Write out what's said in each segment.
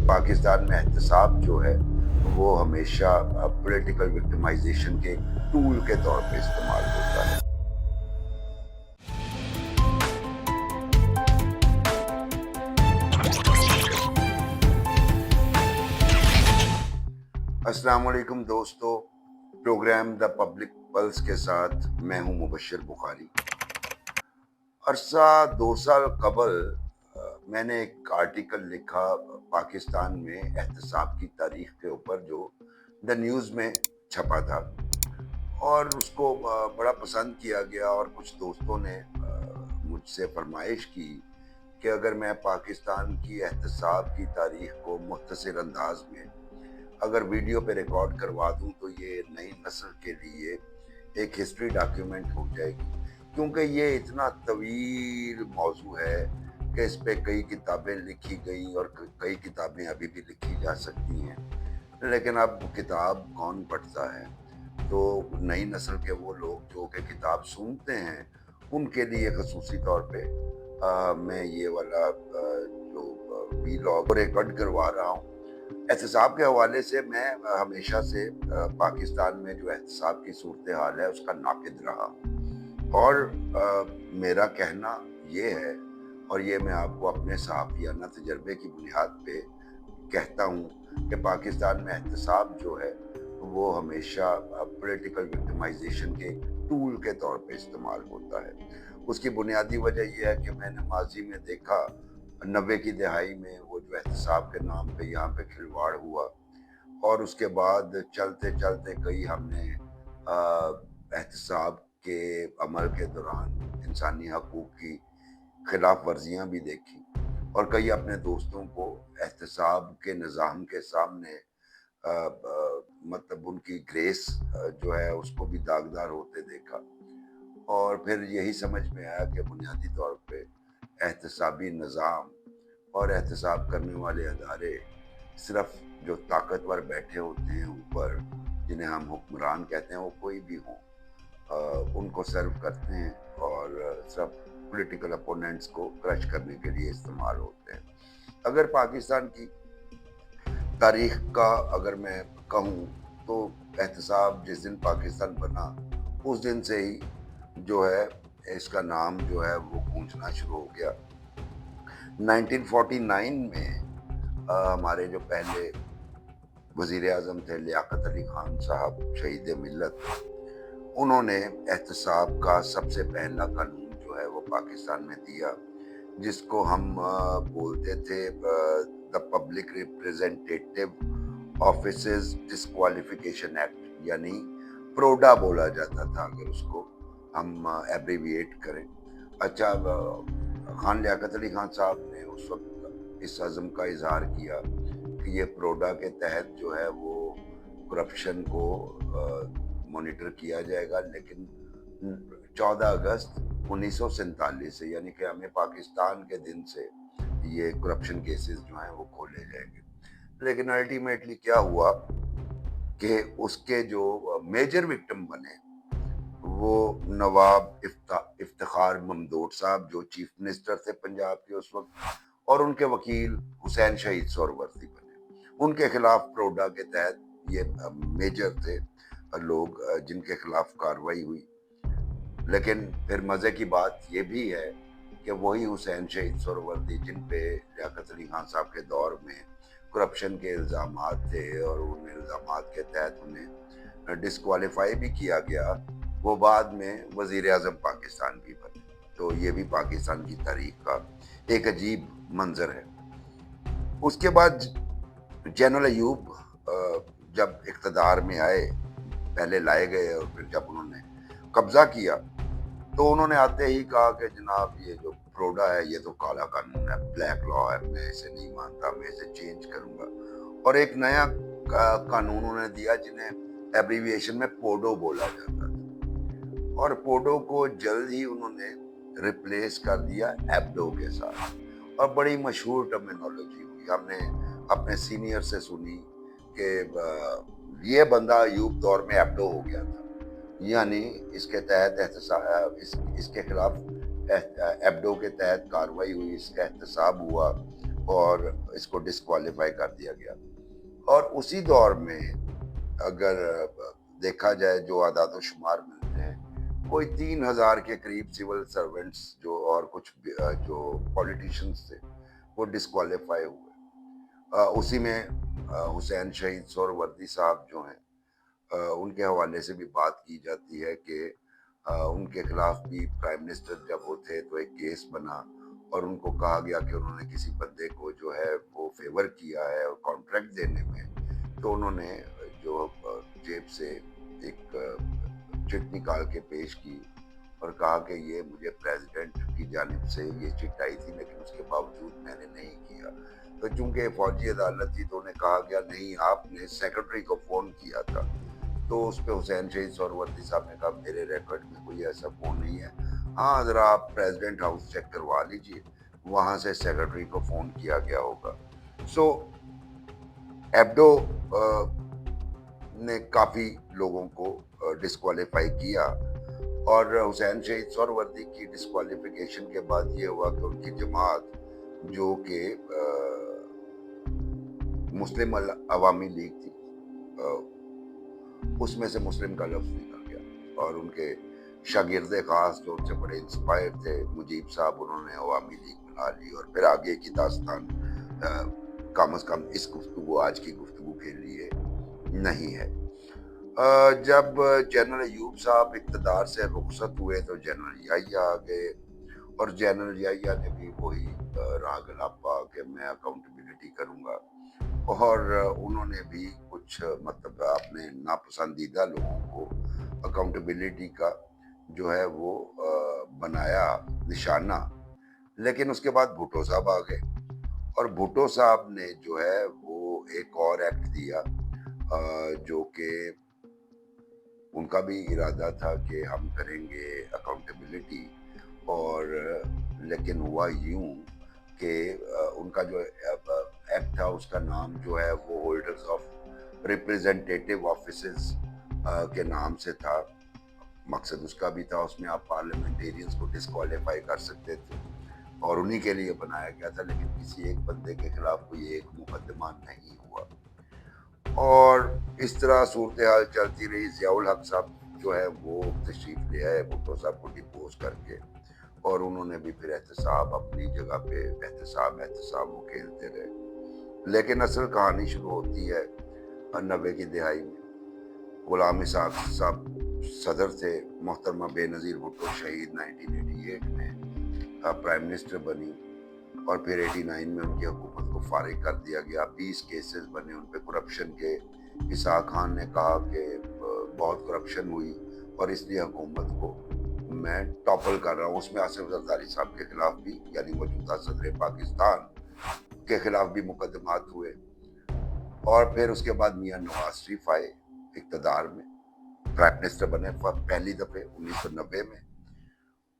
पाकिस्तान में एहतसाब जो है वो हमेशा पॉलिटिकल विक्टिमाइजेशन के टूल के तौर पे इस्तेमाल होता है। अस्सलाम वालेकुम दोस्तों, प्रोग्राम द पब्लिक पल्स के साथ मैं हूं मुबश्शिर बुखारी। अरसा 2 साल कबल मैंने एक आर्टिकल लिखा पाकिस्तान में एहतसाब की तारीख के ऊपर, जो द न्यूज़ में छपा था, और उसको बड़ा पसंद किया गया। और कुछ दोस्तों ने मुझसे फरमाइश की कि अगर मैं पाकिस्तान की एहतसाब की तारीख को मुख्तसर अंदाज में अगर वीडियो पे रिकॉर्ड करवा दूं तो ये नई नस्ल के लिए एक हिस्ट्री डॉक्यूमेंट हो जाएगी, क्योंकि ये इतना तवील मौजू है कि इस पे कई किताबें लिखी गई और कई किताबें अभी भी लिखी जा सकती हैं। लेकिन अब किताब कौन पढ़ता है? तो नई नस्ल के वो लोग जो कि किताब सुनते हैं, उनके लिए खसूसी तौर पे मैं ये वाला जो वीलॉग रिकॉर्ड करवा रहा हूँ। एहतसाब के हवाले से मैं हमेशा से पाकिस्तान में जो एहतसाब की सूरत हाल है उसका नाक़िद रहा, और मेरा कहना ये है, और ये मैं आपको अपने सहाफ़ियाना तजर्बे की बुनियाद पे कहता हूँ कि पाकिस्तान में एहतसाब जो है वो हमेशा पॉलिटिकल विक्टिमाइजेशन के टूल के तौर पे इस्तेमाल होता है। उसकी बुनियादी वजह यह है कि मैंने माजी में देखा 90 की दहाई में वो जो एहतसाब के नाम पे यहाँ पे खिलवाड़ हुआ, और उसके बाद चलते चलते कई हमने एहतसाब के अमल के दौरान इंसानी हकूक़ की खिलाफ वर्जियाँ भी देखी, और कई अपने दोस्तों को एहतसाब के निज़ाम के सामने मतलब उनकी ग्रेस जो है उसको भी दागदार होते देखा। और फिर यही समझ में आया कि बुनियादी तौर पे एहतसाबी निज़ाम और एहतसाब करने वाले अदारे सिर्फ जो ताकतवर बैठे होते हैं ऊपर, जिन्हें हम हुक्मरान कहते हैं, वो कोई भी हों, उनको सर्व करते हैं और सिर्फ पॉलिटिकल अपोनेंट्स को क्रश करने के लिए इस्तेमाल होते हैं। अगर पाकिस्तान की तारीख का अगर मैं कहूँ तो एहतसाब जिस दिन पाकिस्तान बना उस दिन से ही जो है इसका नाम जो है वो गूंजना शुरू हो गया। 1949 में हमारे जो पहले वज़ीर आज़म थे लियाकत अली खान साहब, शहीद मिल्लत, उन्होंने एहतसाब का सबसे पहला कानून जो है वो पाकिस्तान में दिया, जिसको हम बोलते थे the public representative offices disqualification act, यानी प्रोडा बोला जाता था अगर उसको हम एब्रीविएट करें। अच्छा, खान लियाकत अली खान साहब ने उस वक्त इस अज़म का इजहार किया कि ये प्रोडा के तहत जो है वो करप्शन को मॉनिटर किया जाएगा, लेकिन 14 अगस्त 1947 से, यानी कि हमें पाकिस्तान के दिन से ये करप्शन केसेस जो हैं वो खोले जाएंगे। लेकिन अल्टीमेटली क्या हुआ कि उसके जो मेजर विक्टिम बने वो नवाब इफ्तिखार ममदूद साहब, जो चीफ मिनिस्टर थे पंजाब के उस वक्त, और उनके वकील हुसैन शहीद सोहरावर्दी बने। उनके खिलाफ प्रोडा के तहत ये मेजर थे लोग जिनके खिलाफ कार्रवाई हुई। लेकिन फिर मज़े की बात ये भी है कि वही हुसैन शहीद सोहरावर्दी, जिन पे लियाकत अली खान साहब के दौर में करप्शन के इल्ज़ामात थे और उन इल्ज़ामात के तहत उन्हें डिस्क्वालीफाई भी किया गया, वो बाद में वज़ीर आज़म पाकिस्तान भी बने। तो ये भी पाकिस्तान की तारीख का एक अजीब मंजर है। उसके बाद जनरल अयूब जब इक़्तिदार में आए, पहले लाए गए और फिर जब उन्होंने कब्जा किया तो उन्होंने आते ही कहा कि जनाब ये जो प्रोडा है ये तो काला कानून है, ब्लैक लॉ है, मैं इसे नहीं मानता, मैं इसे चेंज करूंगा। और एक नया कानून उन्होंने दिया जिन्हें एब्रीविएशन में पोडो बोला जाता था, और पोडो को जल्द ही उन्होंने रिप्लेस कर दिया एब्डो के साथ। और बड़ी मशहूर टर्मिनोलॉजी हुई, हमने अपने सीनियर से सुनी कि ये बंदा अयूब दौर में एब्डो हो गया था, यानी इसके तहत इसके खिलाफ एब्डो के तहत कार्रवाई हुई, इसका एहतसाब हुआ, اور اس کو ڈسکوالیفائی کر دیا گیا. اور اسی دور میں اگر دیکھا جائے جو اعداد و شمار ملتے ہیں، کوئی 3,000 کے قریب سول سرونٹس جو اور کچھ جو پولیٹیشنز تھے وہ ڈسکوالیفائی ہوئے. اسی میں حسین شہید سہروردی صاحب جو ہیں ان کے حوالے سے بھی بات کی جاتی ہے کہ ان کے خلاف بھی پرائم منسٹر جب وہ تھے تو ایک کیس بنا اور ان کو کہا گیا کہ انہوں نے کسی بندے کو جو ہے وہ فیور کیا ہے اور کانٹریکٹ دینے میں، تو انہوں نے جو جیب سے ایک چٹ نکال کے پیش کی اور کہا کہ یہ مجھے پریزیڈنٹ کی جانب سے یہ چٹ آئی تھی، لیکن اس کے باوجود میں نے نہیں کیا. تو چونکہ فوجی عدالت تھی تو انہیں کہا گیا نہیں، آپ نے سیکرٹری کو فون کیا تھا. تو اس پہ حسین شہید سہروردی صاحب نے کہا میرے ریکارڈ میں کوئی ایسا فون نہیں ہے. ہاں ذرا آپ پریزیڈنٹ ہاؤس چیک کروا لیجئے، وہاں سے سیکرٹری کو فون کیا گیا ہوگا. سو ایبڈو نے کافی لوگوں کو ڈسکوالیفائی کیا، اور حسین شہید سہروردی کی ڈسکوالیفیکیشن کے بعد یہ ہوا کہ ان کی جماعت جو کہ مسلم عوامی لیگ تھی، اس میں سے مسلم کا لفظ نکل گیا، اور ان کے شاگرد خاص جو ان سے بڑے انسپائر تھے مجیب صاحب، انہوں نے عوامی لیگ بنا لی. اور پھر آگے کی داستان کم از کم اس گفتگو آج کی گفتگو کے لیے نہیں ہے. جب جنرل ایوب صاحب اقتدار سے رخصت ہوئے تو جنرل یحییٰ آ گئے، اور جنرل یحییٰ نے بھی وہی راگ الاپا کہ میں اکاؤنٹیبلٹی کروں گا، اور انہوں نے بھی کچھ مطلب اپنے ناپسندیدہ لوگوں کو اکاؤنٹیبلٹی کا جو ہے وہ بنایا نشانہ. لیکن اس کے بعد بھٹو صاحب آ گئے، اور بھٹو صاحب نے جو ہے وہ ایک اور ایکٹ دیا جو کہ ان کا بھی ارادہ تھا کہ ہم کریں گے اکاؤنٹیبلٹی. اور لیکن ہوا یوں کہ ان کا جو ایکٹ تھا اس کا نام جو ہے وہ ہولڈرز آف ریپریزنٹیٹیو آفیسز کے نام سے تھا. مقصد اس کا بھی تھا، اس میں آپ پارلیمنٹیرینز کو ڈسکوالیفائی کر سکتے تھے، اور انہی کے لیے بنایا گیا تھا. لیکن کسی ایک بندے کے خلاف کوئی ایک مقدمہ نہیں ہوا، اور اس طرح صورتحال چلتی رہی. ضیاء الحق صاحب جو ہے وہ تشریف لے آئے بھٹو صاحب کو ڈپوز کر کے، اور انہوں نے بھی پھر احتساب اپنی جگہ پہ احتساب وہ کھیلتے رہے. لیکن اصل کہانی شروع ہوتی ہے 90 کی دہائی میں. غلام اسحاق صاحب صدر تھے، محترمہ بے نظیر بھٹو شہید 1988 میں پرائم منسٹر بنی، اور پھر 89 میں ان کی حکومت کو فارغ کر دیا گیا. 20 کیسز بنے ان پہ کرپشن کے. اسحاق خان نے کہا کہ بہت کرپشن ہوئی اور اس لیے حکومت کو میں ٹاپل کر رہا ہوں. اس میں آصف زرداری صاحب کے خلاف بھی، یعنی موجودہ صدر پاکستان کے خلاف بھی مقدمات ہوئے. اور پھر اس کے بعد میاں نواز شریف آئے اقتدار میں، پرائم منسٹر بنے پہلی دفعہ 1990 میں،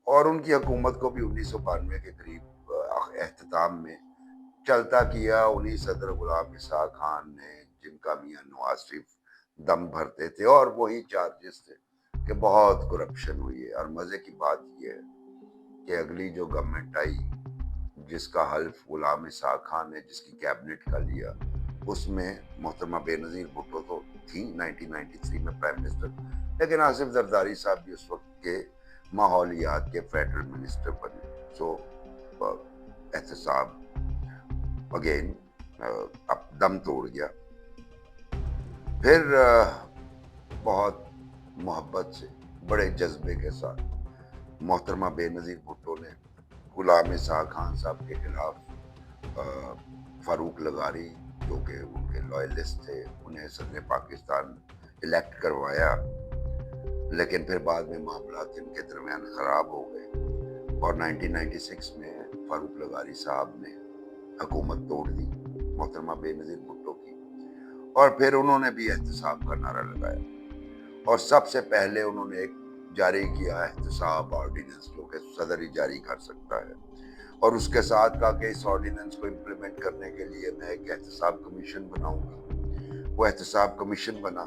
اور ان کی حکومت کو بھی 1992 کے قریب اختتام میں چلتا کیا انہی صدر غلام اسحاق خان نے، جن کا میاں نواز شریف دم بھرتے تھے. اور وہی چارجز تھے کہ بہت کرپشن ہوئی ہے. اور مزے کی بات یہ ہے کہ اگلی جو گورنمنٹ آئی جس کا حلف غلام اسحاق خان نے جس کی کیبنٹ کا لیا، اس میں محترمہ بے نظیر بھٹو تو تھی 1993 میں پرائم منسٹر، لیکن آصف زرداری صاحب بھی اس وقت کے ماحولیات کے فیڈرل منسٹر بنے. سو احتساب اگین اب دم توڑ گیا. پھر بہت محبت سے، بڑے جذبے کے ساتھ محترمہ بے نظیر بھٹو نے غلام اسحاق خان صاحب کے خلاف فاروق لغاری جو کہ ان کے لائلسٹ تھے، انہیں صدر پاکستان الیکٹ کروایا. لیکن پھر بعد میں معاملات ان کے درمیان خراب ہو گئے، اور 1996 میں فاروق لغاری صاحب نے حکومت توڑ دی محترمہ بے نظیر بھٹو کی، اور پھر انہوں نے بھی احتساب کا نعرہ لگایا. اور سب سے پہلے انہوں نے ایک جاری کیا احتساب آرڈیننس جو کہ صدر ہی جاری کر سکتا ہے، اور اس کے ساتھ کہا کہ اس آرڈیننس کو امپلیمنٹ کرنے کے لیے میں ایک احتساب کمیشن بناؤں گا. وہ احتساب کمیشن بنا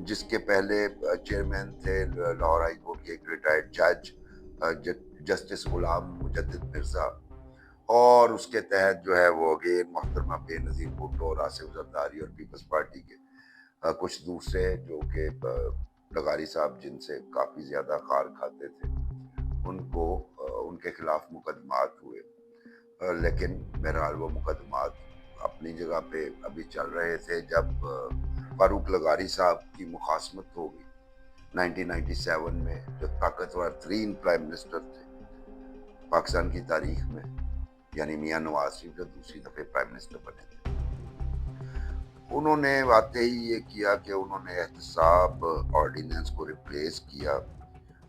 جس کے پہلے چیئرمین تھے لاہور ہائی کورٹ کے ایک ریٹائرڈ جج جسٹس غلام مجدد مرزا، اور اس کے تحت جو ہے وہ اگین محترمہ بینظیر بھٹو اور آصف زرداری اور پیپلز پارٹی کے کچھ دوسرے جو کہ لغاری صاحب جن سے کافی زیادہ خار کھاتے تھے ان کے خلاف مقدمات ہوئے، لیکن بہرحال وہ مقدمات اپنی جگہ پہ ابھی چل رہے تھے۔ جب فاروق لغاری صاحب کی مخاصمت ہوگی 1997 میں، جو طاقتور ترین پرائم منسٹر تھے پاکستان کی تاریخ میں، یعنی میاں نواز شریف جو دوسری دفعہ پرائم منسٹر بنے تھے، انہوں نے آتے ہی یہ کیا کہ انہوں نے احتساب آرڈیننس کو ریپلیس کیا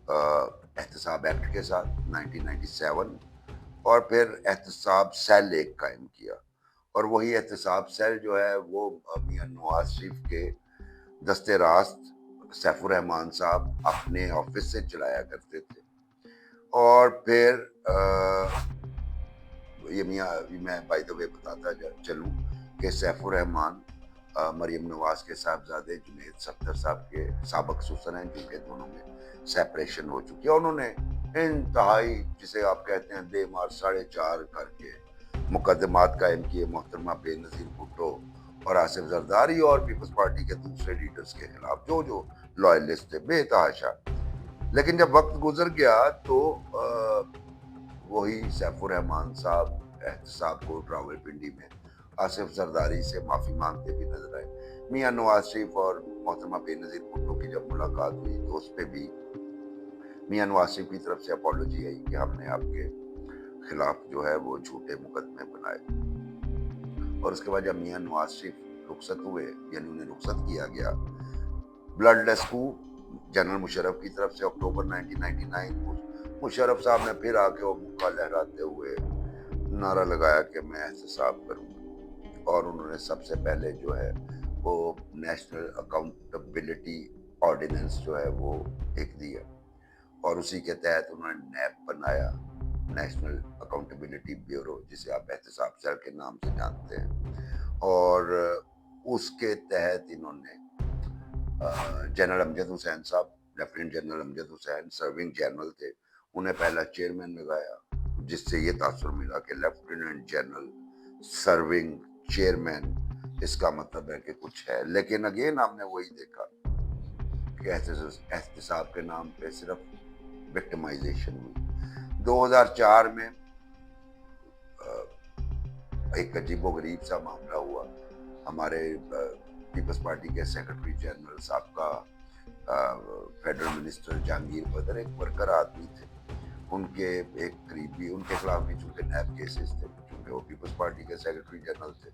احتساب ایکٹ کے ساتھ 1997، اور پھر احتساب سیل ایک قائم کیا، اور وہی احتساب سیل جو ہے وہ میاں نواز شریف کے دست راست سیف الرحمان صاحب اپنے آفس سے چلایا کرتے تھے۔ اور پھر یہ میں بائی دا وے بتاتا چلوں کہ سیف الرحمان مریم نواز کے صاحبزادے جنید صفدر صاحب کے سابق سسر ہیں، جن کے دونوں میں سیپریشن ہو چکی ہے۔ انہوں نے انتہائی جسے آپ کہتے ہیں بے مار 4.5 کر کے مقدمات قائم کیے محترمہ بینظیر بھٹو اور آصف زرداری اور پیپلز پارٹی کے دوسرے لیڈرز کے خلاف، جو لائلسٹ تھے بے تحاشا۔ لیکن جب وقت گزر گیا تو وہی سیف الرحمان صاحب احتساب کو راولپنڈی میں آصف زرداری سے معافی مانگتے بھی نظر آئے۔ میاں نواز شریف اور محترمہ بینظیر بھٹو کی جب ملاقات ہوئی تو اس پہ بھی میاں نواز شریف کی طرف سے اپالوجی آئی کہ ہم نے آپ کے خلاف جو ہے وہ جھوٹے مقدمے بنائے، اور اس کے بعد جب میاں نواز شریف رخصت ہوئے، یعنی انہیں رخصت کیا گیا، بلڈ لیس کو جنرل مشرف کی طرف سے اکتوبر 1999 کو مشرف صاحب نے پھر آ کے وہ مکہ لہراتے ہوئے نعرہ لگایا کہ میں احتساب کروں، اور انہوں نے سب سے پہلے جو ہے وہ نیشنل اکاؤنٹیبلٹی آرڈیننس جو ہے وہ ایک دیا، اور اسی کے تحت انہوں نے نیب بنایا، نیشنل اکاؤنٹیبلٹی بیورو، جسے آپ احتساب سیل کے نام سے جانتے ہیں۔ اور اس کے تحت انہوں نے جنرل امجد حسین صاحب، لیفٹیننٹ جنرل امجد حسین سرونگ جنرل تھے، انہیں پہلا چیئرمین لگایا، جس سے یہ تاثر ملا کہ لیفٹیننٹ جنرل سرونگ چیئرمین، اس کا مطلب ہے کہ کچھ ہے۔ لیکن اگین ہم نے وہی دیکھا کہ احتساب کے نام پہ صرف وکٹمائزیشن ہوئی۔ 2004 میں ایک عجیب و غریب سا معاملہ ہوا۔ ہمارے پیپلز پارٹی کے سیکرٹری جنرل صاحب کا فیڈرل منسٹر جہانگیر بدر ایک ورکر آدمی تھے، ان کے ایک قریبی، ان کے خلاف بھی چونکہ نیب کیسز تھے، چونکہ وہ پیپلز پارٹی کے سیکرٹری جنرل تھے،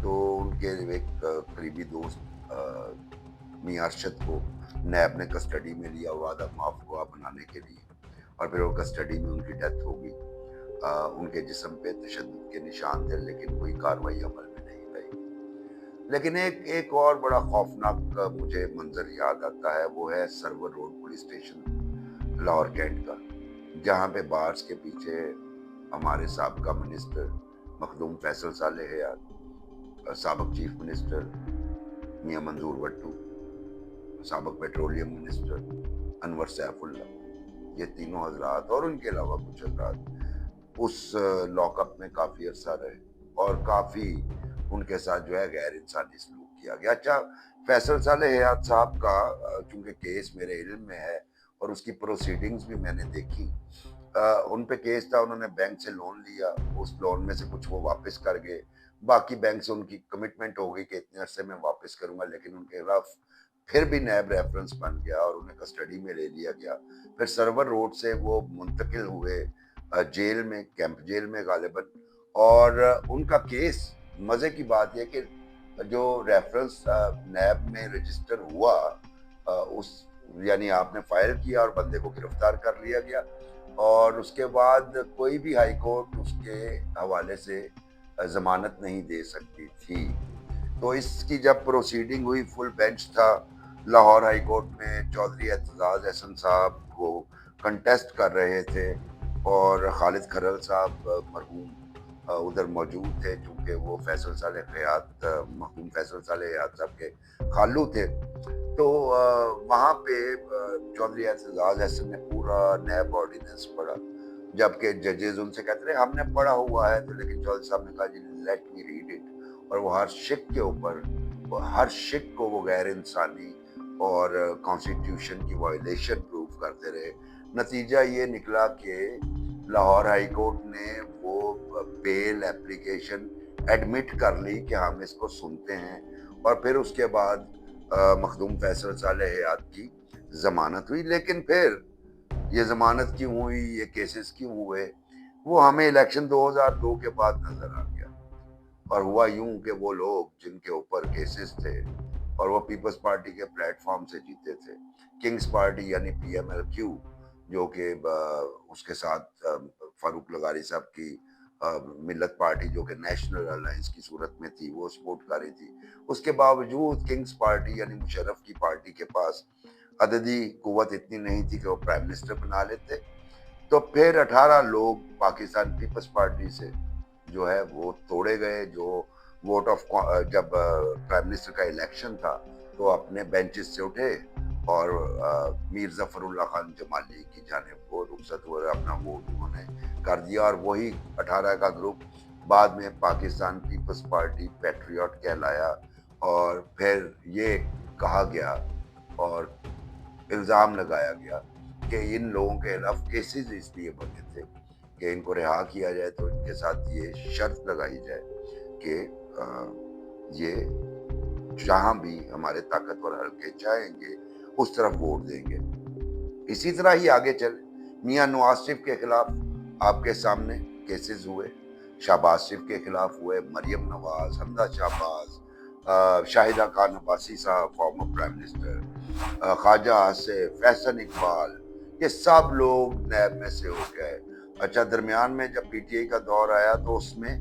تو ان کے ایک قریبی دوست میاں ارشد کو نیب نے کسٹڈی میں لیا وعدہ معاف گواہ بنانے کے لیے، اور پھر وہ کسٹڈی میں ان کی ڈیتھ ہو گئی۔ ان کے جسم پہ تشدد کے نشان تھے، لیکن کوئی کاروائی عمل میں نہیں رہی۔ لیکن ایک اور بڑا خوفناک مجھے منظر یاد آتا ہے، وہ ہے Sarwar road police station Lahore cantt کا، جہاں پہ بارز کے پیچھے ہمارے سابقہ منسٹر مخدوم فیصل صالح حیات، سابق چیف منسٹر میاں منظور وٹو، سابق پیٹرولیم منسٹر انور سیف اللہ، یہ تینوں حضرات اور ان کے علاوہ کچھ حضرات اس لاک اپ میں کافی عرصہ رہے، اور کافی ان کے ساتھ جو ہے غیر انسانی سلوک کیا گیا۔ اچھا، فیصل صالح حیات صاحب کا چونکہ کیس میرے علم میں ہے اور اس کی پروسیڈنگز بھی میں نے دیکھی، ان پہ کیس تھا، انہوں نے بینک سے لون لیا، اس لون میں سے کچھ وہ واپس کر گئے، باقی بینک سے ان کی کمٹمنٹ ہو گئی کہ اتنے عرصے میں واپس کروں گا، لیکن ان کے خلاف پھر بھی نیب ریفرنس بن گیا اور انہیں کسٹڈی میں لے لیا گیا۔ پھر سرور روڈ سے وہ منتقل ہوئے جیل میں، کیمپ جیل میں غالباً، اور ان کا کیس، مزے کی بات یہ کہ جو ریفرنس نیب میں رجسٹر ہوا، اس یعنی آپ نے فائل کیا اور بندے کو گرفتار کر لیا گیا، اور اس کے بعد کوئی بھی ہائی کورٹ اس کے حوالے سے ضمانت نہیں دے سکتی تھی۔ تو اس کی جب پروسیڈنگ ہوئی، فل بینچ تھا لاہور ہائی کورٹ میں، چودھری اعتزاز احسن صاحب وہ کنٹیسٹ کر رہے تھے، اور خالد کھرل صاحب مرحوم ادھر موجود تھے، چونکہ وہ فیصل صالح حیات، مرحوم فیصل صالح حیات صاحب کے خالو تھے۔ تو وہاں پہ چودھری اعتزاز احسن نے پورا نیب آرڈیننس پڑھا، जबकि जजेस उनसे कहते रहे हमने पढ़ा हुआ है, तो लेकिन जज साहब ने कहा जी लेट मी रीड इट, और वो हर शिक के ऊपर, हर शिक को वो गैर इंसानी और कॉन्स्टिट्यूशन की वायलेशन प्रूव करते रहे। नतीजा ये निकला कि लाहौर हाई कोर्ट ने वो बेल एप्लीकेशन एडमिट कर ली कि हम इसको सुनते हैं, और फिर उसके बाद मखदूम फैसल सालेह हयात की जमानत हुई। लेकिन फिर ये जमानत क्यों हुई, ये केसेस क्यों हुए, वो हमें इलेक्शन 2002 के बाद नजर आ गया। और हुआ यूं कि वो लोग जिनके ऊपर केसेस थे और वो पीपल्स पार्टी के प्लेटफॉर्म से जीते थे, किंग्स पार्टी यानी PMLQ, जो कि उसके साथ फारूक लगारी साहब की मिल्लत पार्टी जो कि नेशनल अलायंस की सूरत में थी, वो सपोर्ट कर रही थी। उसके बावजूद किंग्स पार्टी यानी मुशर्रफ की पार्टी के पास अददी कुव्वत इतनी नहीं थी कि वो प्राइम मिनिस्टर बना लेते। तो फिर 18 लोग पाकिस्तान पीपल्स पार्टी से जो है वो तोड़े गए, जो वोट ऑफ जब प्राइम मिनिस्टर का इलेक्शन था तो अपने बेंचेस से उठे और मीर जफरुल्लाह खान जमाली की जानिब वो रुखसत हुए, अपना वोट उन्होंने कर दिया। और वही 18 का ग्रुप बाद में पाकिस्तान पीपल्स पार्टी पैट्रियट कहलाया। और फिर ये कहा गया और इल्ज़ाम लगाया गया कि इन लोगों के खिलाफ केसेस इसलिए बने थे कि इनको रिहा किया जाए, तो इनके साथ ये शर्त लगाई जाए कि ये जहाँ भी हमारे ताकतवर हल्के चाहेंगे उस तरफ वोट देंगे। इसी तरह ही आगे चले। मियां नवाज शरीफ के खिलाफ आपके सामने केसेस हुए, शहबाज शरीफ के खिलाफ हुए, मरियम नवाज, हमदा शहबाज, शाहिदा खान अब्बासी साहब former prime minister, Khawaja Asif, Faisal Iqbal, ये सब लोग नैब में से हो गए। अच्छा, दरमियान में जब PTI का दौर आया तो उसमें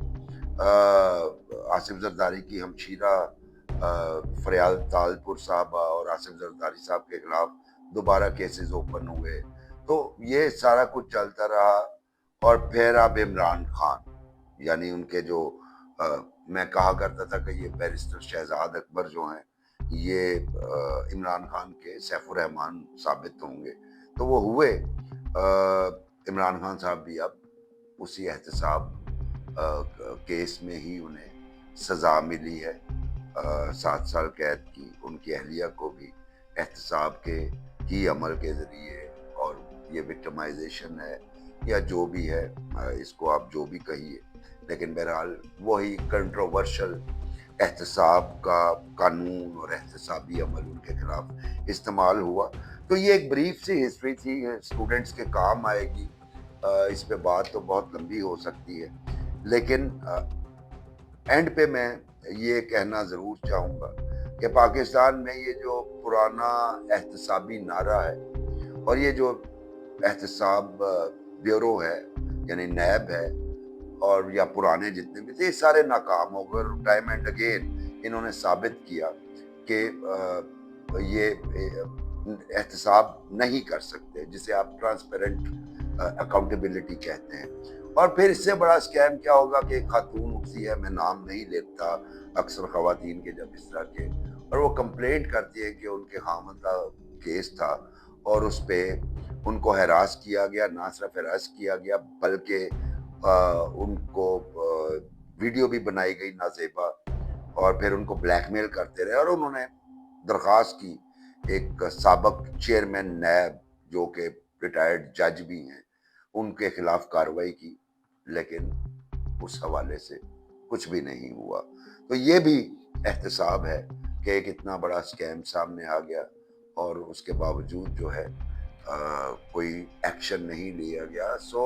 आसिफ जरदारी की हमशीरा फरियाल तालपुर साहबा और आसिफ जरदारी साहब के खिलाफ दोबारा केसेस ओपन हुए। तो ये सारा कुछ चलता रहा। और फिर अब इमरान खान यानी उनके जो मैं कहा करता था कि ये बैरिस्टर शहजाद अकबर जो हैं ये इमरान खान के सैफुर रहमान साबित होंगे, तो वो हुए। इमरान खान साहब भी अब उसी एहतसाब केस में ही उन्हें सज़ा मिली है 7 साल कैद की। उनकी अहलिया को भी एहतसाब के ही अमल के ज़रिए, और ये विक्टिमाइजेशन है या जो भी है, इसको आप जो भी कहिए, लेकिन बहरहाल वही कंट्रोवर्शियल एहतसाब का कानून और एहतसाबी अमल उनके खिलाफ इस्तेमाल हुआ। तो ये एक ब्रीफ सी हिस्ट्री थी, स्टूडेंट्स के काम आएगी। इस पे बात तो बहुत लंबी हो सकती है, लेकिन एंड पे मैं ये कहना ज़रूर चाहूँगा कि पाकिस्तान में ये जो पुराना एहतसाबी नारा है और ये जो एहतसाब ब्यूरो है यानी नैब है, और या पुराने जितने भी थे, ये सारे नाकाम हो गए। टाइम एंड अगेन इन्होंने साबित किया कि ये एहतसाब नहीं कर सकते, जिसे आप ट्रांसपेरेंट अकाउंटेबिलिटी कहते हैं। और फिर इससे बड़ा स्कैम क्या होगा कि एक खातून उठती है, मैं नाम नहीं लेता, अक्सर खवातीन के जब इस तरह के, और वो कंप्लेंट करती है कि उनके खामद का केस था और उस पर उनको हरास किया गया। ना सिर्फ हरास किया गया बल्कि उनको वीडियो भी बनाई गई नाजेबा, और फिर उनको ब्लैकमेल करते रहे। और उन्होंने दरख्वास्त की एक साबक चेयरमैन नैब जो कि रिटायर्ड जज भी हैं उनके खिलाफ कार्रवाई की, लेकिन उस हवाले से कुछ भी नहीं हुआ। तो ये भी एहतसाब है कि एक इतना बड़ा स्कैम सामने आ गया और उसके बावजूद जो है कोई एक्शन नहीं लिया गया। सो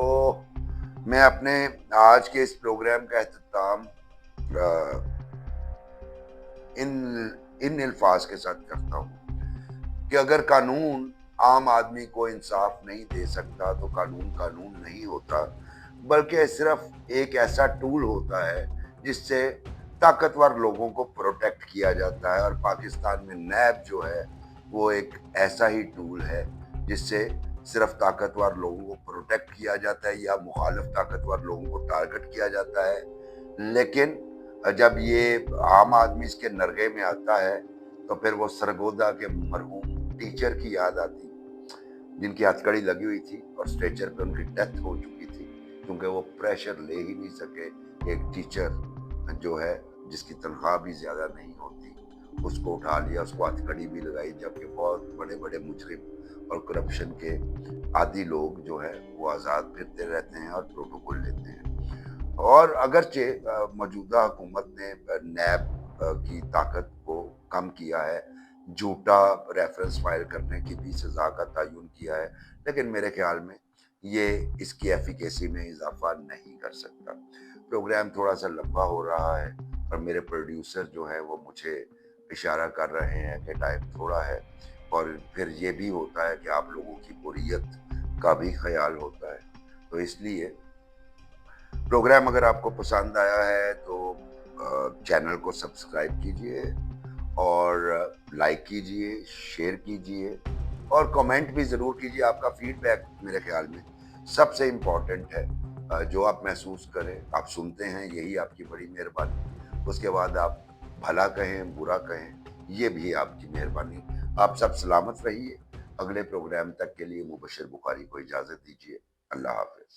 मैं अपने आज के इस प्रोग्राम का अख्ताम इन अल्फाज के साथ करता हूँ कि अगर कानून आम आदमी को इंसाफ नहीं दे सकता तो कानून कानून नहीं होता, बल्कि सिर्फ एक ऐसा टूल होता है जिससे ताकतवर लोगों को प्रोटेक्ट किया जाता है। और पाकिस्तान में नैब जो है वो एक ऐसा ही टूल है जिससे सिर्फ ताकतवर लोगों को प्रोटेक्ट किया जाता है या मुखालिफ ताकतवर लोगों को टारगेट किया जाता है। लेकिन जब ये आम आदमी इसके नरगे में आता है तो फिर वो सरगोदा के मरहूम टीचर की याद आती जिनकी हथकड़ी लगी हुई थी और स्ट्रेचर पे उनकी डेथ हो चुकी थी। क्योंकि वो प्रेशर ले ही नहीं सके। एक टीचर जो है, जिसकी तनख्वाह भी ज़्यादा नहीं होती, उसको उठा लिया, उसको हथकड़ी भी लगाई, जबकि बहुत बड़े बड़े मुजरिम और करप्शन के आदि लोग जो है वो आज़ाद फिरते रहते हैं और प्रोटोकॉल लेते हैं। और अगरचे मौजूदा हुकूमत ने नैब की ताकत को कम किया है, झूठा रेफरेंस फाइल करने की भी सज़ा का तयन किया है, लेकिन मेरे ख्याल में ये इसकी एफिकेसी में इजाफा नहीं कर सकता। प्रोग्राम थोड़ा सा लंबा हो रहा है और मेरे प्रोड्यूसर जो है वो मुझे इशारा कर रहे हैं कि टाइम थोड़ा है, और फिर ये भी होता है कि आप लोगों की बोरियत का भी ख्याल होता है। तो इसलिए प्रोग्राम अगर आपको पसंद आया है तो चैनल को सब्सक्राइब कीजिए और लाइक कीजिए, शेयर कीजिए और कमेंट भी ज़रूर कीजिए। आपका फीडबैक मेरे ख्याल में सबसे इम्पोर्टेंट है। जो आप महसूस करें, आप सुनते हैं, यही आपकी बड़ी मेहरबानी। उसके बाद आप भला कहें, बुरा कहें, ये भी आपकी मेहरबानी। आप सब सलामत रहिए। अगले प्रोग्राम तक के लिए मुबशर बुखारी को इजाज़त दीजिए। अल्लाह हाफ़िज़।